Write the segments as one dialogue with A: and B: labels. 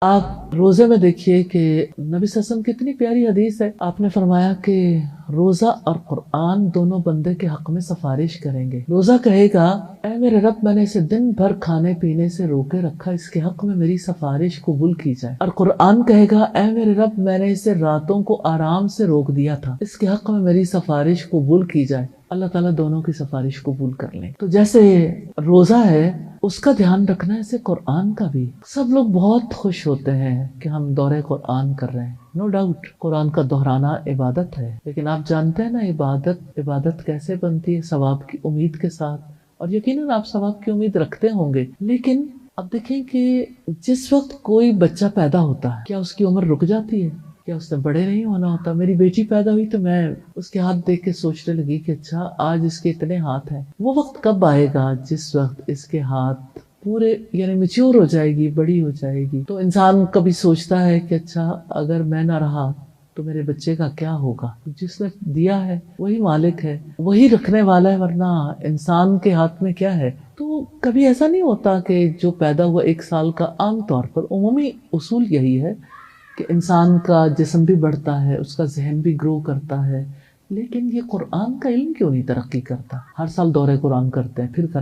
A: آپ روزے میں دیکھیے کہ نبی صلی اللہ علیہ وسلم کی اتنی پیاری حدیث ہے. آپ نے فرمایا کہ روزہ اور قرآن دونوں بندے کے حق میں سفارش کریں گے. روزہ کہے گا اے میرے رب میں نے اسے دن بھر کھانے پینے سے روکے رکھا، اس کے حق میں میری سفارش قبول کی جائے. اور قرآن کہے گا اے میرے رب میں نے اسے راتوں کو آرام سے روک دیا تھا، اس کے حق میں میری سفارش قبول کی جائے. اللہ تعالیٰ دونوں کی سفارش قبول کر لیں. تو جیسے روزہ ہے اس کا دھیان رکھنا ہے، ایسے قرآن کا بھی. سب لوگ بہت خوش ہوتے ہیں کہ ہم دورے قرآن کر رہے ہیں. نو ڈاؤٹ قرآن کا دہرانا عبادت ہے، لیکن آپ جانتے ہیں نا عبادت کیسے بنتی ہے؟ ثواب کی امید کے ساتھ. اور یقیناً آپ ثواب کی امید رکھتے ہوں گے. لیکن اب دیکھیں کہ جس وقت کوئی بچہ پیدا ہوتا ہے، کیا اس کی عمر رک جاتی ہے؟ کیا اس نے بڑے نہیں ہونا ہوتا؟ میری بیٹی پیدا ہوئی تو میں اس کے ہاتھ دیکھ کے سوچنے لگی کہ اچھا آج اس کے اتنے ہاتھ ہیں. وہ وقت کب آئے گا جس وقت اس کے ہاتھ پورے میچور ہو جائے گی، بڑی ہو جائے گی. تو انسان کبھی سوچتا ہے کہ اچھا اگر میں نہ رہا تو میرے بچے کا کیا ہوگا؟ جس نے دیا ہے وہی مالک ہے، وہی رکھنے والا ہے، ورنہ انسان کے ہاتھ میں کیا ہے؟ تو کبھی ایسا نہیں ہوتا کہ جو پیدا ہوا 1 سال کا، عام طور پر عمومی اصول یہی ہے کہ انسان کا جسم بھی بڑھتا ہے، اس کا ذہن بھی گرو کرتا ہے. لیکن یہ قرآن کا علم کیوں نہیں ترقی کرتا؟ ہر سال دورے قرآن کرتے ہیں، پھر کر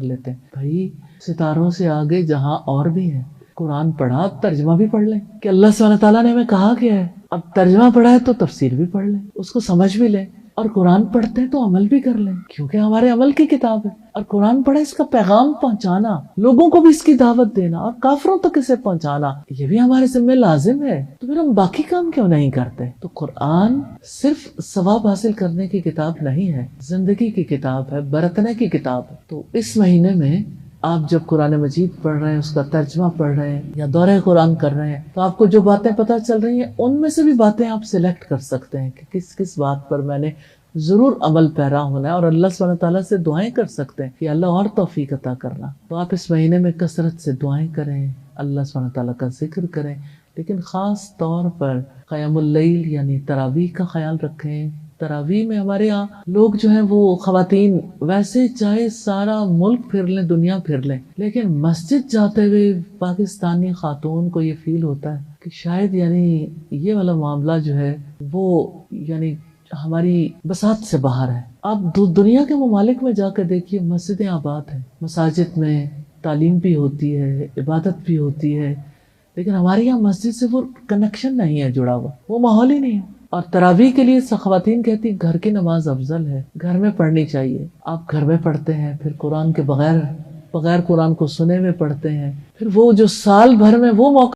A: لیتے ہیں. بھائی ستاروں سے آگے جہاں اور بھی ہے. قرآن پڑھا، اب ترجمہ بھی پڑھ لیں کہ اللہ سبحانہ تعالیٰ نے ہمیں کہا کیا ہے. اب ترجمہ پڑھا ہے تو تفسیر بھی پڑھ لیں، اس کو سمجھ بھی لیں. اور قرآن پڑھتے ہیں تو عمل بھی کر لیں، کیونکہ ہمارے عمل کی کتاب ہے. اور قرآن پڑھے، اس کا پیغام پہنچانا، لوگوں کو بھی اس کی دعوت دینا اور کافروں تک اسے پہنچانا، یہ بھی ہمارے ذمہ لازم ہے. تو پھر ہم باقی کام کیوں نہیں کرتے؟ تو قرآن صرف ثواب حاصل کرنے کی کتاب نہیں ہے، زندگی کی کتاب ہے، برتنے کی کتاب ہے. تو اس مہینے میں آپ جب قرآن مجید پڑھ رہے ہیں، اس کا ترجمہ پڑھ رہے ہیں یا دورہ قرآن کر رہے ہیں، تو آپ کو جو باتیں پتہ چل رہی ہیں ان میں سے بھی باتیں آپ سلیکٹ کر سکتے ہیں کہ کس بات پر میں نے ضرور عمل پیرا ہونا ہے. اور اللہ سبحانہ تعالیٰ سے دعائیں کر سکتے ہیں کہ اللہ اور توفیق عطا کرنا. تو آپ اس مہینے میں کثرت سے دعائیں کریں، اللہ سبحانہ تعالیٰ کا ذکر کریں، لیکن خاص طور پر قیام اللیل یعنی تراویح کا خیال رکھیں. تراویح میں ہمارے یہاں لوگ جو ہیں وہ خواتین ویسے چاہے سارا ملک پھر لیں، دنیا پھر لیں، لیکن مسجد جاتے ہوئے پاکستانی خاتون کو یہ فیل ہوتا ہے کہ شاید یہ والا معاملہ جو ہے وہ ہماری بساط سے باہر ہے. آپ دنیا کے ممالک میں جا کے دیکھیے، مسجدیں آباد ہیں، مساجد میں تعلیم بھی ہوتی ہے، عبادت بھی ہوتی ہے، لیکن ہمارے یہاں مسجد سے وہ کنیکشن نہیں ہے جڑا ہوا، وہ ماحول ہی نہیں ہے. اور تراویح کے لیے خواتین کہتی گھر کی نماز افضل ہے، گھر میں پڑھنی چاہیے. آپ گھر میں پڑھتے ہیں، پھر قرآن کے بغیر قرآن کو سنے ہوئے پڑھتے ہیں، پھر وہ جو سال بھر میں وہ موقع